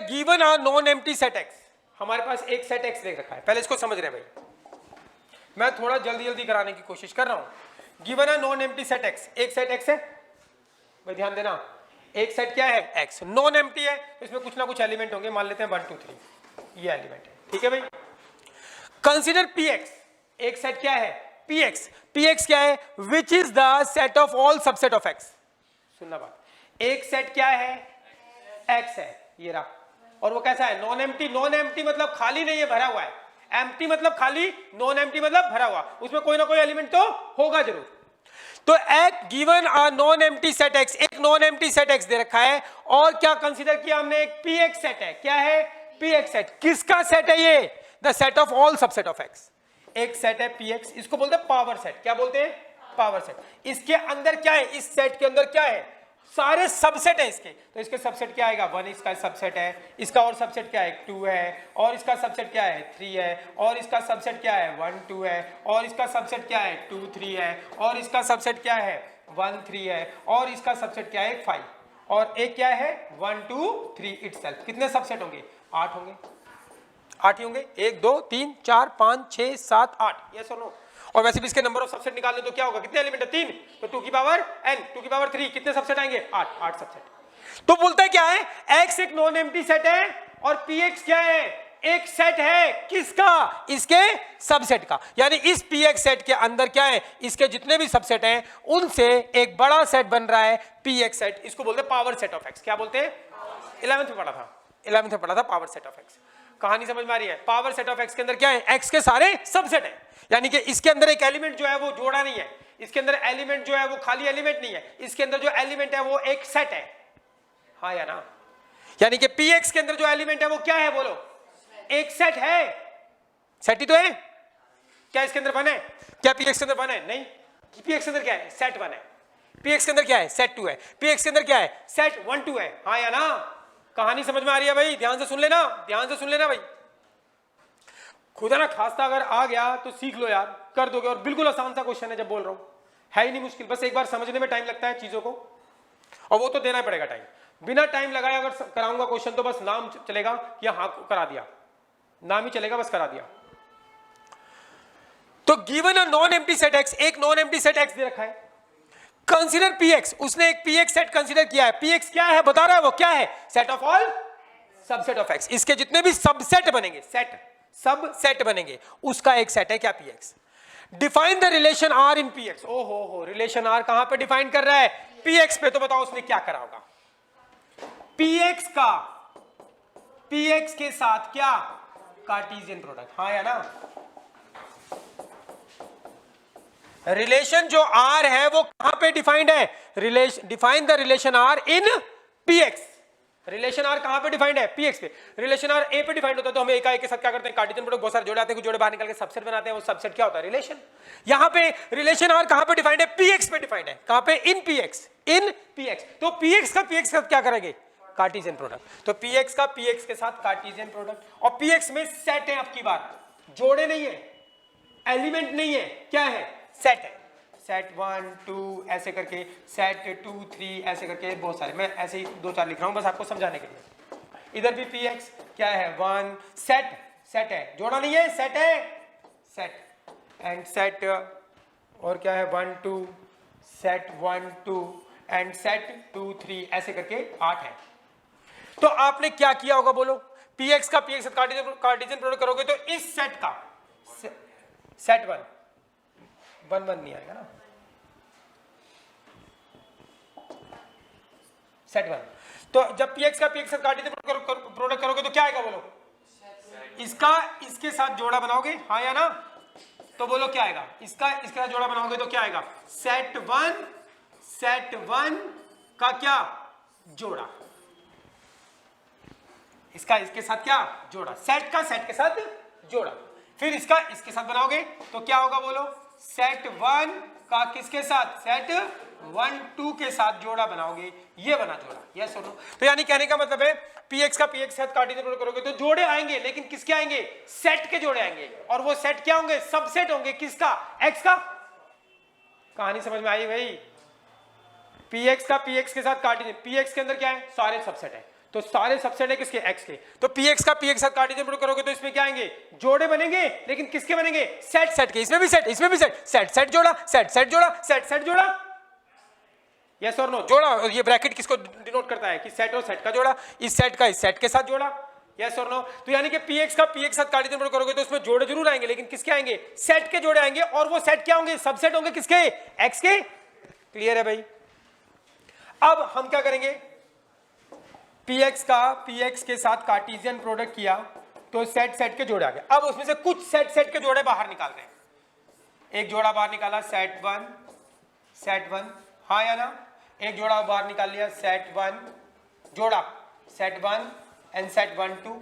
Given a non empty set x, हमारे पास एक set x देख रखा है, पहले इसको समझ रहे हैं भाई, मैं थोड़ा जल्दी जल्दी कराने की कोशिश कर रहा हूं। Given a non empty set x, एक सेट एक्स है भाई, ध्यान देना, एक सेट क्या है एक्स, नॉन एम्प्टी है, इसमें कुछ ना कुछ एलिमेंट होंगे, मान लेते हैं 1 2 3 ये एलिमेंट है, ठीक है भाई। कंसीडर पी एक्स, एक सेट क्या है पी एक्स, पी एक्स क्या है, which is the set of all subset of x. सुनना बात, एक सेट क्या है एक्स है, ये रहा, और वो कैसा है नॉन एम्प्टी, नॉन एम्प्टी मतलब खाली नहीं है, भरा हुआ है, एम्प्टी मतलब खाली, नॉन एम्प्टी मतलब भरा हुआ, उसमें कोई ना कोई एलिमेंट तो होगा जरूर। तो एक given a non empty set x, एक नॉन एम्प्टी सेट एक्स दे रखा है, और क्या कंसीडर किया हमने, एक पी एक्स सेट है, क्या है पी एक्स सेट, किसका सेट है ये, the set of all subset of x, एक सेट है पी एक्स, इसको बोलते हैं पावर सेट, क्या बोलते हैं पावर सेट। इसके अंदर क्या है, इस सेट के अंदर क्या है, सारे सबसेट है इसके, तो इसके सबसेट क्या आएगा 1, इसका सबसेट है, इसका और सबसेट क्या है 2 है, और इसका सबसेट क्या है 3 है, और इसका सबसेट क्या है 1 2 है, और इसका सबसेट क्या है 2 3 है, और इसका सबसेट क्या है 1 3 है, और इसका सबसेट क्या है 5, और एक क्या है 1 2 3 इटसेल्फ। कितने सबसेट होंगे, 8 होंगे, 8 ही होंगे, 1 2 3 4 5 6 7 8, यस और नो। और वैसे भी इसके नंबर ऑफ सबसेट निकालने तो क्या होगा, कितने एलिमेंट है 3, तो 2 की पावर n, 2 की पावर 3, कितने सबसेट आएंगे 8 सबसेट। तो बोलता है क्या है, x एक नॉन एम्प्टी सेट है, और px क्या है, एक सेट है, किसका, इसके सबसेट का, यानी इस px सेट के अंदर क्या है, इसके जितने भी सबसेट हैं उनसे एक बड़ा सेट बन रहा है px सेट, इसको बोलते हैं पावर सेट ऑफ x। क्या बोलते हैं, 11th में पढ़ा था पावर सेट ऑफ x। कहानी समझ में आ रही है, पावर सेट ऑफ x के अंदर क्या है, x के सारे सबसेट है, यानी कि इसके अंदर एक एलिमेंट जो है वो जोड़ा नहीं है, इसके अंदर एलिमेंट जो है वो खाली एलिमेंट नहीं है, इसके अंदर जो एलिमेंट है वो एक सेट है, हाँ या ना, यानी कि px के अंदर जो एलिमेंट है वो क्या है, बोलो एक सेट है, सेट ही तो है, क्या इसके अंदर 1 है, क्या px के अंदर 1 है, नहीं, px के अंदर क्या है सेट 1 है, px के अंदर क्या है सेट 2 है, px के अंदर क्या है सेट 1 2 है, हाँ या ना। कहानी समझ में आ रही है भाई, ध्यान से सुन लेना, ध्यान से सुन लेना भाई, खुदा ना खास्ता अगर आ गया तो सीख लो यार, कर दोगे, और बिल्कुल आसान सा क्वेश्चन है, जब बोल रहा हूं है ही नहीं मुश्किल, बस एक बार समझने में टाइम लगता है चीजों को, और वो तो देना पड़ेगा टाइम, बिना टाइम लगाए अगर कराऊंगा क्वेश्चन तो बस नाम चलेगा कि हाँ करा दिया, नाम ही चलेगा, बस करा दिया। तो given a non empty set x, एक नॉन एम्प्टी सेट एक्स दे रखा है, कंसीडर px, उसने एक px सेट कंसीडर किया है, px क्या है बता रहा है, वो क्या है set of all subset of x, इसके जितने भी सबसेट बनेंगे, सेट सबसेट बनेंगे, उसका एक सेट है क्या px। Define the relation r in px, ओ हो रिलेशन r कहां पे डिफाइन कर रहा है, px पे, तो बताओ उसने क्या करा होगा, px का px के साथ क्या कार्टेशियन प्रोडक्ट, हाँ या ना, रिलेशन जो r है वो कहां पे डिफाइंड है, relation, define the relation r in px, relation r कहां पे डिफाइंड है px पे, रिलेशन r a पे डिफाइंड होता है, तो हमें एक के साथ क्या करते हैं कार्टेशियन प्रोडक्ट, बहुत सारे जोड़े आते हैं, कुछ जोड़े बाहर निकाल के सबसेट बनाते हैं, वो सबसेट क्या होता है रिलेशन। यहां पे रिलेशन r कहां पे डिफाइंड है, px पे डिफाइंड है, कहां पे इन px, तो px का px के साथ क्या करेंगे कार्टेशियन प्रोडक्ट, तो px का px के साथ कार्टेशियन प्रोडक्ट, और px में सेट है, आपकी बात जोड़े नहीं है, एलिमेंट नहीं है, क्या है सेट है, सेट 1 2 ऐसे करके, सेट 2 3 ऐसे करके, बहुत सारे, मैं ऐसे ही 2 4 लिख रहा हूं बस आपको समझाने के लिए। इधर भी px क्या है 1, सेट है, जोड़ा नहीं है, सेट है, सेट एंड सेट, और क्या है 1 2, सेट 1 2 एंड सेट 2 3 ऐसे करके 8 है। तो आपने क्या किया होगा बोलो, px का px कार्टेशियन प्रोडक्ट करोगे तो इस सेट का सेट 1 नहीं आएगा ना, सेट 1, तो जब px का px कार्टेशियन प्रोडक्ट करोगे तो क्या आएगा बोलो, इसका इसके साथ जोड़ा बनाओगे, हाँ या ना, तो बोलो क्या आएगा, इसका इसके साथ जोड़ा बनाओगे तो क्या आएगा सेट 1 का क्या जोड़ा, इसका इसके साथ क्या जोड़ा, सेट का सेट के साथ जोड़ा, फिर इसका इसके साथ बनाओगे तो क्या होगा बोलो, सेट 1 का किसके साथ, सेट 1 2 के साथ जोड़ा बनाओगे, ये बना जोड़ा, यस और नो। तो यानी कहने का मतलब है px का px के साथ कार्टेशियन प्रोडक्ट करोगे तो जोड़े आएंगे, लेकिन किसके आएंगे, सेट के जोड़े आएंगे, और वो सेट क्या होंगे, सबसेट होंगे, किसका x का। कहानी समझ में आई भाई, px का px के साथ कार्टेशियन, px के अंदर क्या है सारे सबसेट है, तो सारे सबसेट है किसके, एक्स के। तो px का px साथ कार्टेशियन प्रोडक्ट करोगे तो इसमें क्या आएंगे, जोड़े बनेंगे, लेकिन किसके बनेंगे, सेट सेट के। इसमें भी सेट, इसमें भी सेट, सेट सेट जोड़ा, सेट सेट जोड़ा, सेट सेट जोड़ा, यस और नो, जोड़ा। और ये ब्रैकेट किसको डिनोट करता है कि सेट और सेट का जोड़ा, इस सेट का इस सेट के साथ जोड़ा, यस और नो। तो यानी कि px का px साथ कार्टेशियन प्रोडक्ट करोगे तो उसमें जोड़े जरूर आएंगे, लेकिन किसके आएंगे, सेट के जोड़े आएंगे, और वो सेट क्या होंगे, सबसेट होंगे किसके, एक्स के। क्लियर है भाई। अब हम क्या करेंगे, px का px के साथ कार्टेशियन प्रोडक्ट किया तो सेट सेट के जोड़े आ गए। अब उसमें से कुछ सेट सेट के जोड़े बाहर निकाल रहे हैं। एक जोड़ा बाहर निकाला सेट वन, हाँ या ना। एक जोड़ा बाहर निकाल लिया सेट वन, जोड़ा set one and set one two.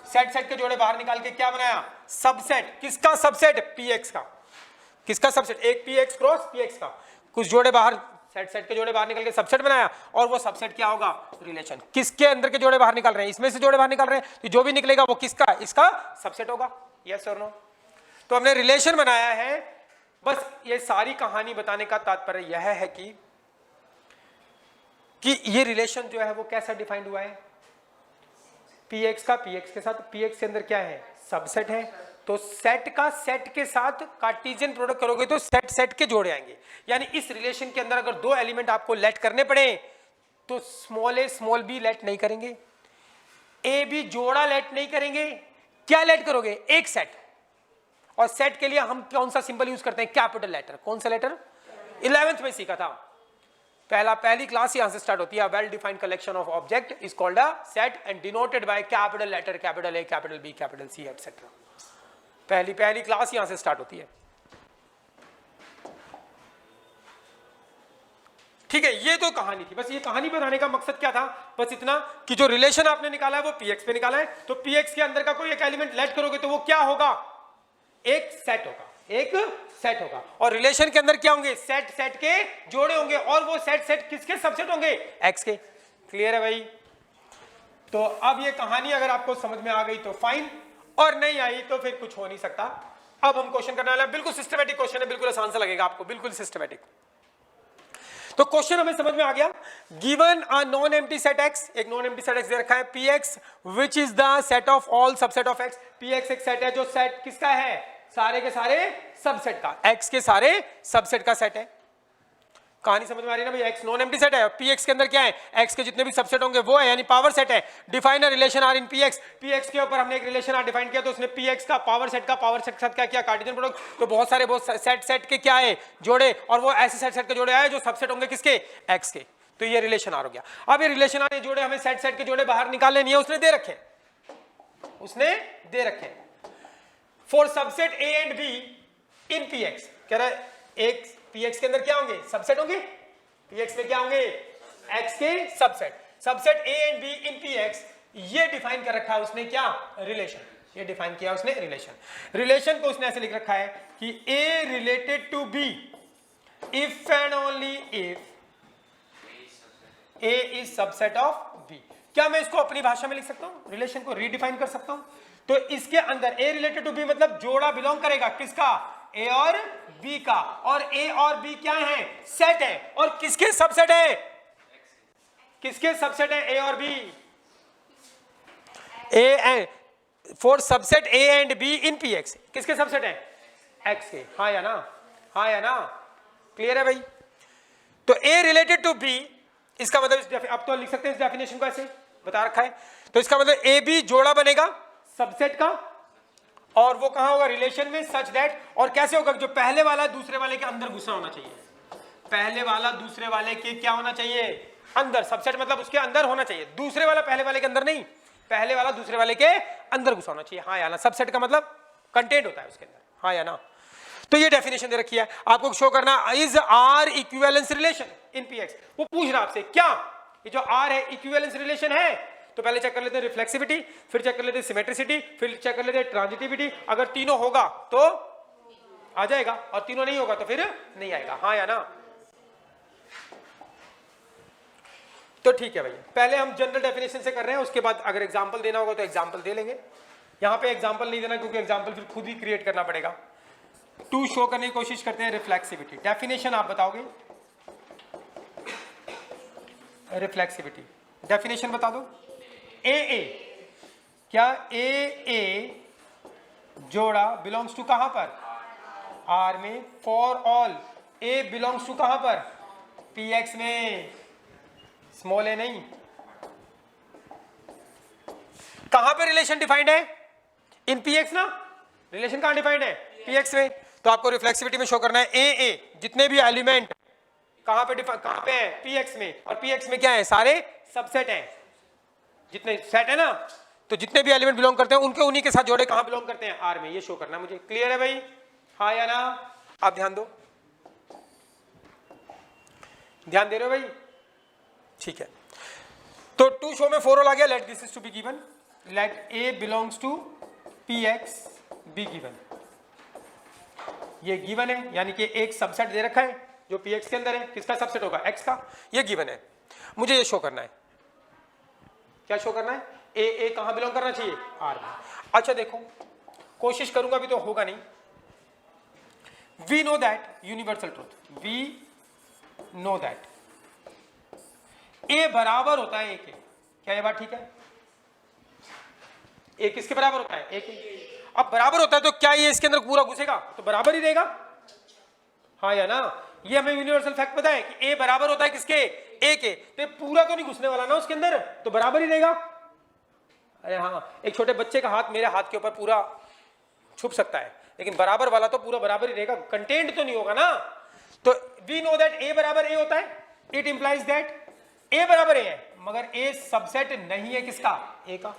Set set के जोड़े बाहर निकाल के क्या बनाया, सबसेट। किसका सबसेट, px का। किसका सबसेट, एक px क्रॉस px का। कुछ जोड़े बाहर, सेट सेट के जोड़े बाहर निकल के सबसेट बनाया, और वो सबसेट क्या होगा, रिलेशन। किसके अंदर के जोड़े बाहर निकल रहे हैं, इसमें से जोड़े बाहर निकल रहे हैं, तो जो भी निकलेगा वो किसका, इसका सबसेट होगा, यस और नो। तो हमने रिलेशन बनाया है। बस ये सारी कहानी बताने का तात्पर्य यह है कि ये रिलेशन जो है वो कैसा डिफाइंड हुआ है, px का px के साथ, px के अंदर क्या है, सबसेट है। तो सेट का सेट के साथ कार्टेशियन प्रोडक्ट करोगे तो सेट सेट के जोड़े आएंगे। यानी इस रिलेशन के अंदर अगर दो एलिमेंट आपको लेट करने पड़े तो स्मॉल ए स्मॉल बी लेट नहीं करेंगे, ए बी जोड़ा लेट नहीं करेंगे, क्या लेट करोगे, एक सेट। और सेट के लिए हम कौन सा सिंबल यूज करते हैं, कैपिटल लेटर। कौन सा लेटर, 11th में सीखा था, पहली क्लास यहां से स्टार्ट होती है। Well defined collection of object is called a set and denoted by capital letter, capital A, capital B, capital C etcetera. पहली क्लास यहां से स्टार्ट होती है। ठीक है, ये तो कहानी थी। बस ये कहानी बनाने का मकसद क्या था, बस इतना कि जो रिलेशन आपने निकाला है वो px पे निकाला है। तो px के अंदर का कोई एक एलिमेंट लेट करोगे तो वो क्या होगा, एक सेट होगा, एक सेट होगा। और रिलेशन के अंदर क्या होंगे, सेट सेट के जोड़े होंगे, और वो सेट सेट किसके सबसेट होंगे, एक्स के। क्लियर है भाई। तो अब ये कहानी अगर आपको समझ में आ गई तो फाइन, और नहीं आई तो फिर कुछ हो नहीं सकता। अब हम क्वेश्चन करने वाले हैं, बिल्कुल सिस्टमैटिक क्वेश्चन है, बिल्कुल आसान सा लगेगा आपको, बिल्कुल सिस्टमैटिक। तो क्वेश्चन हमें समझ में आ गया। Given a non empty set x, एक नॉन एम्प्टी सेट एक्स दे रखा है, px which is the set of all subset of x. px एक सेट है जो सेट किसका है, सारे के सारे सबसेट का, x के सारे सबसेट का सेट है। कहानी समझ में आ रही है ना भाई। x नॉन एम्प्टी सेट है और px के अंदर क्या है, x के जितने भी सबसेट होंगे वो है, यानी पावर सेट है। Define a relation r in px, px के ऊपर हमने एक रिलेशन r डिफाइन किया, तो उसने px का पावर सेट के साथ क्या किया, कार्टेशियन प्रोडक्ट। तो बहुत सारे सेट के क्या है, जोड़े, और वो ऐसे सेट के जोड़े आए जो सबसेट होंगे किसके, x के। तो ये रिलेशन r हो गया। अब ये रिलेशन r जोड़े हमें सेट के जोड़े बाहर निकालने नहीं है, उसने दे रखे, उसने दे रखे। For subset a and b in px, कह रहा है एक px के अंदर क्या होंगे, सबसेट होंगे, px में क्या होंगे, x के subset. Subset a and b in px, ये डिफाइन कर रखा है उसने क्या, रिलेशन। ये डिफाइन किया उसने रिलेशन। रिलेशन को उसने ऐसे लिख रखा है कि a related to b if and only if a is subset of b। क्या मैं इसको अपनी भाषा में लिख सकता हूं, रिलेशन को रीडिफाइन कर सकता हूं। तो इसके अंदर a रिलेटेड टू b मतलब जोड़ा बिलोंग करेगा किसका, a और b का, और a और b क्या है, सेट है। और किसके सबसेट है, किसके सबसेट है a और b, a and for subset a and b in px, किसके सबसेट है, x के। हाँ या ना, हाँ या ना, क्लियर है भाई। तो a रिलेटेड टू b, इसका मतलब अब तो लिख सकते हैं इस डेफिनेशन को ऐसे बता रखा है। तो इसका मतलब a b जोड़ा बनेगा सबसेट का, और वो कहां होगा, रिलेशन में, सच दैट। और कैसे होगा, जो पहले वाला दूसरे वाले के अंदर घुसा होना चाहिए, पहले वाला दूसरे वाले के क्या होना चाहिए, अंदर। सबसेट मतलब उसके अंदर होना चाहिए, दूसरे वाला पहले वाले के अंदर नहीं, पहले वाला दूसरे वाले के अंदर घुसा होना चाहिए। हाँ या ना, सबसेट का मतलब कंटेंट होता है उसके अंदर, हाँ या ना। तो ये डेफिनेशन दे रखी है, आपको शो करना is R equivalence relation in px। वो पूछ रहा आपसे क्या, ये जो r है इक्विवेलेंस रिलेशन है। तो पहले चेक कर लेते हैं रिफ्लेक्सिविटी, फिर चेक कर लेते हैं सिमेट्रिसिटी, फिर चेक कर लेते हैं ट्रांजिटिविटी। अगर तीनों होगा तो आ जाएगा, और तीनों नहीं होगा तो फिर नहीं आएगा, हाँ या ना। तो ठीक है भैया, पहले हम जनरल डेफिनेशन से कर रहे हैं, उसके बाद अगर एग्जांपल देना होगा तो एग्जांपल दे लेंगे। यहां पे एग्जांपल नहीं देना क्योंकि एग्जांपल फिर खुद ही क्रिएट करना पड़ेगा। टू शो करने की कोशिश करते हैं रिफ्लेक्सिविटी। डेफिनेशन आप बताओगे, रिफ्लेक्सिविटी डेफिनेशन बता दो। ए क्या ए जोड़ा बिलोंग्स टू कहां पर, आर में। For all A belongs to कहां पर, पी एक्स में, स्मॉल ए नहीं। कहां पे रिलेशन डिफाइंड है, इन पी एक्स ना, रिलेशन कहां डिफाइंड है, पी एक्स में। तो आपको रिफ्लेक्सिविटी में शो करना है ए जितने भी एलिमेंट कहां पे है, पी एक्स में। और पी एक्स में क्या है, सारे सबसेट हैं, जितने सेट है ना, तो जितने भी एलिमेंट बिलोंग करते हैं उनके उन्हीं के साथ जोड़े कहां बिलोंग करते हैं, आर में। ये शो करना मुझे। क्लियर है भाई, हाँ या ना? आप ध्यान दो, ध्यान दे रहे हो भाई, ठीक है। तो टू शो में 4 ऑल आ गया। Let this is to be given, let A belongs to P X be given. ये गिवन है, यानी कि एक सबसेट दे रखा है जो पी एक्स के अंदर है। किसका सबसेट होगा, एक्स का। ये गिवन है, मुझे ये शो करना है। क्या शो करना है, ए कहां बिलोंग करना चाहिए, आर में। अच्छा देखो, कोशिश करूंगा भी तो होगा नहीं। We know that universal truth, we know that A बराबर होता है ए के। क्या ये बात ठीक है, ए किसके बराबर होता है, ए के। अब बराबर होता है तो क्या ये इसके अंदर पूरा घुसेगा, तो बराबर ही रहेगा, हाँ या ना? ये हमें यूनिवर्सल फैक्ट पता है कि ए बराबर होता है किसके, ए के। तो पूरा तो नहीं घुसने वाला ना उसके अंदर, तो बराबर ही रहेगा। अरे हाँ, एक छोटे बच्चे का हाथ मेरे हाथ के ऊपर पूरा छुप सकता है, लेकिन बराबर वाला तो पूरा बराबर ही रहेगा, कंटेंट तो नहीं होगा ना। तो वी नो दैट ए बराबर ए होता है, इट इंप्लाइज दैट ए बराबर ए है, मगर ए सबसेट नहीं है किसका, ए का।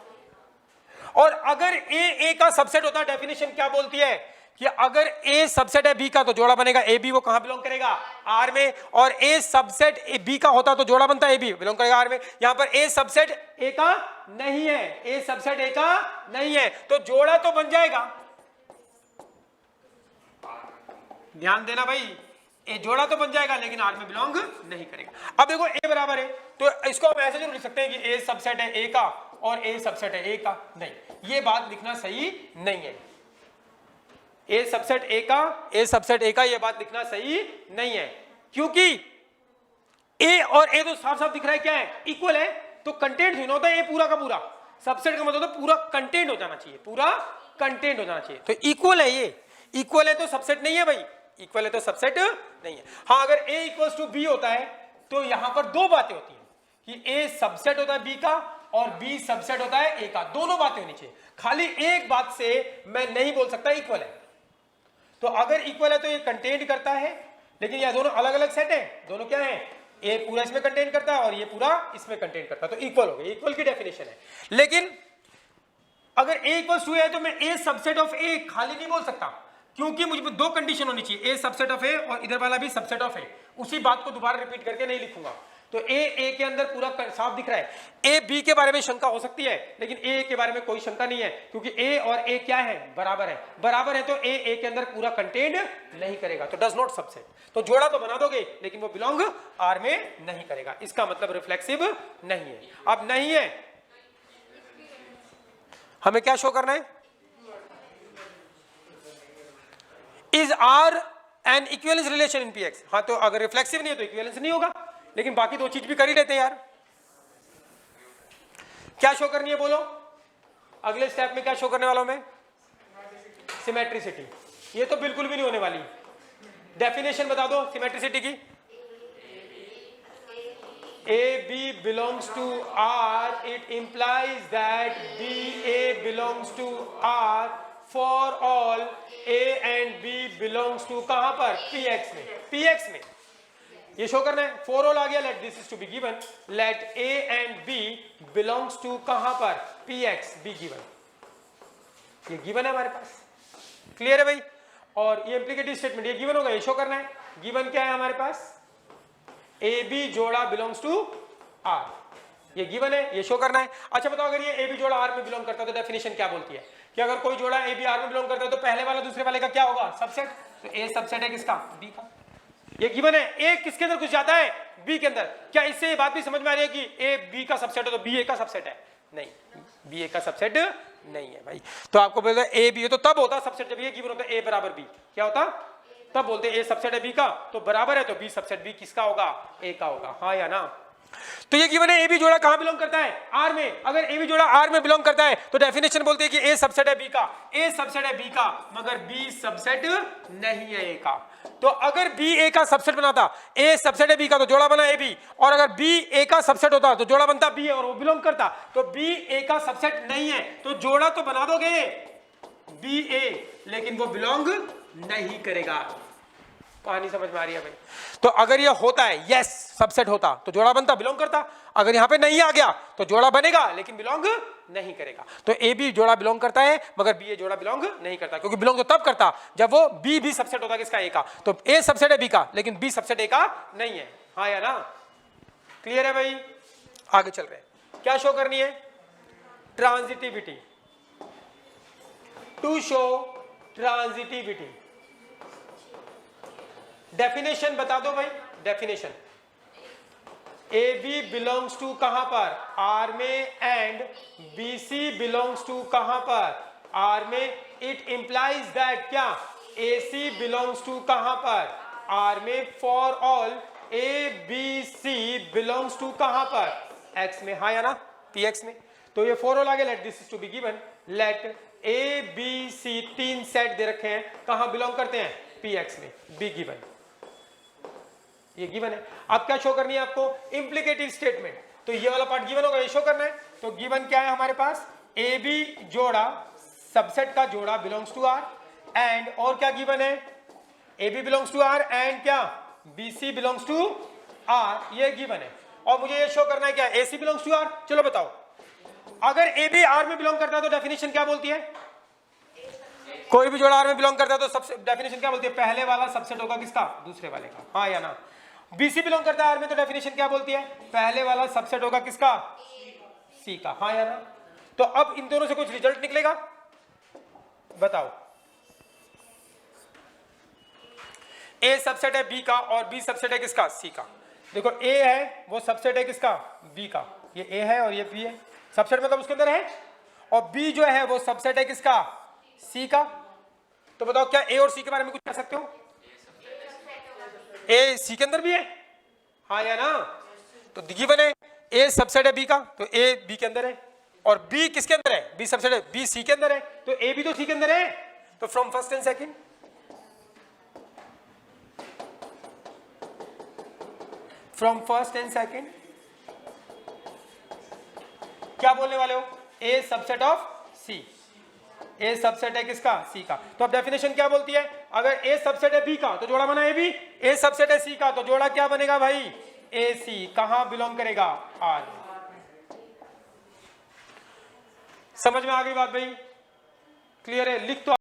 और अगर ए का सबसेट होता है, डेफिनेशन क्या बोलती है कि अगर ए सबसेट है बी का तो जोड़ा बनेगा ए बी, वो कहां बिलोंग करेगा, आर में। और ए सबसेट ए बी का होता तो जोड़ा बनता है ए बी, बिलोंग करेगा आर में। यहां पर ए सबसेट ए का नहीं है, ए सबसेट ए का नहीं है, तो जोड़ा तो बन जाएगा। ध्यान देना भाई, ए जोड़ा तो बन जाएगा लेकिन आर में बिलोंग नहीं करेगा। अब देखो ए बराबर है, तो इसको हम ऐसे जरूर लिख सकते हैं कि ए सबसेट है ए का और ए सबसेट है ए का। नहीं, ये बात लिखना सही नहीं है। ए सबसेट ए का, ए सबसेट ए का, ये बात लिखना सही नहीं है, क्योंकि ए और ए तो साफ साफ दिख रहा है क्या है, इक्वल है। तो कंटेंट नहीं होता है ए पूरा का पूरा, सबसेट का मतलब तो पूरा कंटेंट हो जाना चाहिए, पूरा कंटेंट हो जाना चाहिए। तो इक्वल है, ये इक्वल है तो सबसेट नहीं है भाई, इक्वल है तो सबसेट नहीं है। हाँ, अगर a इक्वल्स टू बी होता है तो यहां पर दो बातें होती हैं कि a सबसेट होता है b का और b सबसेट होता है a का, दोनों बातें होनी चाहिए। खाली एक बात से मैं नहीं बोल सकता इक्वल है। तो अगर इक्वल है तो ये कंटेन करता है, लेकिन यह दोनों अलग अलग सेट है, दोनों क्या है, a पूरा इसमें कंटेन करता है और ये पूरा इसमें कंटेन करता है, तो इक्वल हो गया। इक्वल की डेफिनेशन है। लेकिन अगर a इक्वल्स टू है तो मैं a सबसेट ऑफ a खाली नहीं बोल सकता, क्योंकि मुझे दो कंडीशन होनी चाहिए, ए सबसेट ऑफ ए और इधर वाला भी सबसेट ऑफ ए। उसी बात को दोबारा रिपीट करके नहीं लिखूंगा। तो ए के अंदर पूरा साफ दिख रहा है। ए बी के बारे में शंका हो सकती है, लेकिन ए के बारे में कोई शंका नहीं है, क्योंकि ए और ए क्या है, बराबर है। बराबर है तो ए के अंदर पूरा कंटेंट नहीं करेगा, तो डज नॉट सबसेट। तो जोड़ा तो बना दोगे लेकिन वो बिलोंग आर में नहीं करेगा, इसका मतलब रिफ्लेक्सिव नहीं है। अब नहीं है, हमें क्या शो करना है, is R an equivalence relation in P X. हाँ, तो अगर रिफ्लेक्सिव नहीं है तो इक्विवेलेंस नहीं होगा, लेकिन बाकी दो चीज भी कर ही लेते हैं यार। क्या शो करनी है बोलो, अगले स्टेप में क्या शो करने वाला हूं मैं, सिमेट्रिसिटी। ये तो बिल्कुल भी नहीं होने वाली। डेफिनेशन बता दो सिमेट्रिसिटी की। A B belongs to R, it implies that B A belongs to R for all A and B belongs to कहां पर, पी एक्स में। पी एक्स में ये शो करना है। फॉर ऑल आ गया, let this is to be given, let A and B belongs to कहां पर, पी एक्स बी गिवन। ये गिवन है हमारे पास, क्लियर है भाई। और ये इम्प्लीकेटिव स्टेटमेंट, ये गिवन होगा, ये शो करना है। गिवन क्या है हमारे पास, ए बी जोड़ा बिलोंग्स टू आर, ये गिवन है, ये शो करना है। अच्छा बताओ, अगर ये ए बी जोड़ा आर में बिलोंग करता है तो डेफिनेशन क्या बोलती है कि अगर कोई जोड़ा ए बी आर में बिलोंग करता है तो पहले वाला दूसरे वाले का क्या होगा, सबसेट। तो ए सबसेट है किसका, बी का। ये गिवन है। ए किसके अंदर घुस जाता है, बी के अंदर। क्या इससे ये बात भी समझ में आ रही है कि ए बी का सबसेट है तो बी ए का सबसेट है? नहीं, बी ए का सबसेट नहीं है भाई। तो आपको बोलते हैं ए बी है तो तब होता सबसेट जब ये गिवन होता है ए बराबर बी। क्या होता, तब बोलते ए सबसेट है बी का तो बराबर है, तो बी सबसेट बी किसका होगा, ए का होगा। हाँ या ना? तो ये गिवन है ए बी जोड़ा कहां बिलोंग करता है? आर में। अगर ए बी जोड़ा आर में बिलोंग करता है तो डेफिनेशन बोलते हैं कि ए सबसेट है बी का, ए सबसेट है बी का, मगर बी सबसेट नहीं है ए का। तो अगर बी ए का सबसेट बनाता, ए सबसेट है बी का तो जोड़ा बना ए बी, और अगर बी ए का सबसेट होता तो जोड़ा बनता बी ए और वो बिलोंग करता, तो बी ए का सबसेट नहीं है तो जोड़ा तो बना दोगे बी ए, लेकिन वो बिलोंग नहीं करेगा। कहानी समझ में आ रही है भाई? तो अगर ये होता है यस सबसेट होता तो जोड़ा बनता, बिलोंग करता। अगर यहां पे नहीं आ गया तो जोड़ा बनेगा लेकिन बिलोंग नहीं करेगा। तो ए बी जोड़ा बिलोंग करता है मगर बी ए जोड़ा बिलोंग नहीं करता, क्योंकि बिलोंग तो तब करता जब वो बी भी सबसेट होता किसका? ए का। तो ए सबसेट है बी का लेकिन बी सबसेट ए का नहीं है। हाँ या ना? क्लियर है भाई? आगे चल रहे हैं। क्या शो करनी है? Transitivity. To show transitivity. Definition बता दो भाई। Definition A B belongs to कहां पर? आर में, and B C belongs to कहां पर? आर में। इट इंप्लाइज दैट क्या? ए सी बिलोंग्स टू कहां पर? आर में। For all A B C belongs to कहां पर? एक्स में। हाँ या ना? पी एक्स में। तो ये फॉर ऑल आ गया। Let this is to be given. Let A B C तीन सेट दे रखे हैं, कहां बिलोंग करते हैं? पी एक्स में। बी गिवन, ये गिवन है। अब क्या शो करनी है आपको? Implicative statement. तो ये वाला पार्ट गिवन होगा, ये शो करना है। तो गिवन क्या है हमारे पास? ए बी जोड़ा सबसेट का जोड़ा बिलोंग्स टू आर, एंड और क्या गिवन है? A B belongs to R and क्या? B C belongs to R, ये गिवन है। और मुझे ये शो करना है क्या? A C belongs to R. चलो बताओ, अगर ए बी आर में बिलोंग करता है तो डेफिनेशन क्या बोलती है? कोई भी जोड़ा आर में बिलोंग करता है तो सबसे डेफिनेशन क्या बोलती है? पहले वाला सबसेट होगा किसका? दूसरे वाले का। हाँ या ना? बीसी बिलोंग करता है आर में तो डेफिनेशन क्या बोलती है? पहले वाला सबसेट होगा किसका? सी का। हाँ या ना? तो अब इन दोनों से कुछ रिजल्ट निकलेगा, बताओ। ए सबसेट है बी का और बी सबसेट है किसका? सी का। देखो ए है वो सबसेट है किसका? बी का। ये ए है और ये बी है। सबसेट मतलब उसके अंदर है, और बी जो है वो सबसेट है किसका? सी का। तो बताओ क्या ए और सी के बारे में कुछ कह सकते हो? ए सी के अंदर भी है। हाँ या ना? तो गिवन है ए सबसेट है बी का तो ए बी के अंदर है, और बी किसके अंदर है? बी सबसेट है, बी सी के अंदर है, तो ए भी तो सी के अंदर है। तो from first and second, from first and second क्या बोलने वाले हो? A subset of C. A subset है किसका? सी का। तो अब डेफिनेशन क्या बोलती है? अगर ए सबसेट है बी का तो जोड़ा बना ए बी, ए सबसेट है सी का तो जोड़ा क्या बनेगा भाई? ए सी। कहां बिलोंग करेगा? आर। समझ में आ गई बात भाई? क्लियर है? लिख तो